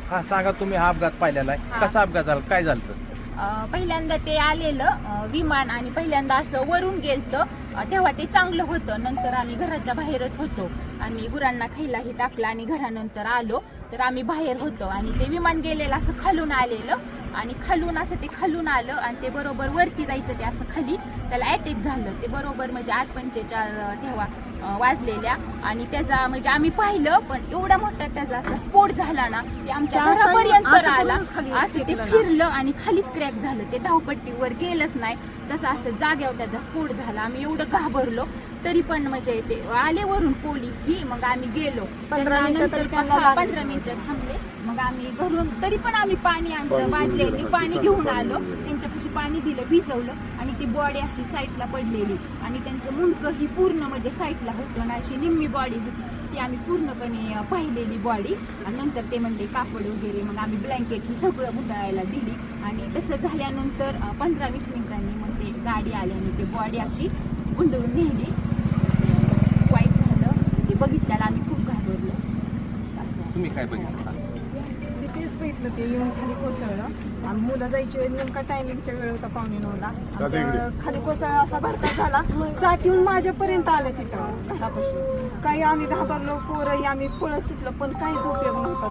हा सांगा, तुम्ही हा अपघात पाहिलेला आहे, हा. कसा अपघात झाला, काय झालं? पहिल्यांदा ते आलेलं विमान आणि पहिल्यांदा असं वरून गेलतं, तेव्हा ते चांगलं होतं. नंतर आम्ही घराच्या बाहेरच होतो, आम्ही गुरांना खायलाही टाकलं आणि घरानंतर आलो तर आम्ही बाहेर होतो आणि ते विमान गेलेलं असं खालून आलेलं आणि खालून असं ते खालून आलं आणि ते बरोबर वरती जायचं, ते असं खाली त्याला अटॅक झालं. ते बरोबर म्हणजे 8:45 तेव्हा वाजलेल्या आणि त्याचा म्हणजे आम्ही पाहिलं, पण एवढा मोठा त्याचा असा स्फोट झाला ना, ते आमच्या घरापर्यंत आला. असं ते फिरलं आणि खालीच क्रॅक झालं, ते धावपट्टीवर गेलंच नाही, तसं असं जाग्यावर त्याचा स्फोट झाला. आम्ही एवढं घाबरलो, तरी पण म्हणजे ते आले वरून पोलीस ही, मग आम्ही गेलो. 15 मिनिटं 15 मिनिटं थांबले, मग आम्ही घरून तरी पण आम्ही पाणी आणलं, बादल्याने पाणी घेऊन आलो, त्यांच्यापाशी पाणी दिलं, भिजवलं आणि ती बॉडी अशी साईडला पडलेली आणि त्यांचं मुंडकं ही पूर्ण म्हणजे साईडला होतं ना, अशी निम्मी बॉडी होती, ती आम्ही पूर्णपणे पाहिलेली बॉडी. आणि नंतर ते म्हणले कापड वगैरे, मग आम्ही ब्लँकेट ही सगळं गुंडाळायला दिली आणि तसं झाल्यानंतर 15-20 मिनिटांनी मग ते गाडी आल्याने ते बॉडी अशी गुंडवून नेली. वाईट झालं, ते बघितल्याला आम्ही खूप घाबरलो. तुम्ही काय बघितलं सांगा. तेच बघितलं, ते येऊन खाली कोसळलं आणि मुलं जायची वेळ नेमका टायमिंगच्या वेळ होता 9:15ला. खाली कोसळला, असा भडका झाला, चाक येऊन माझ्यापर्यंत आलं तिथं घरापाशी. काही आम्ही घाबरलो, पोरही आम्ही पळत सुटलो, पण काहीच उपयोग नव्हता.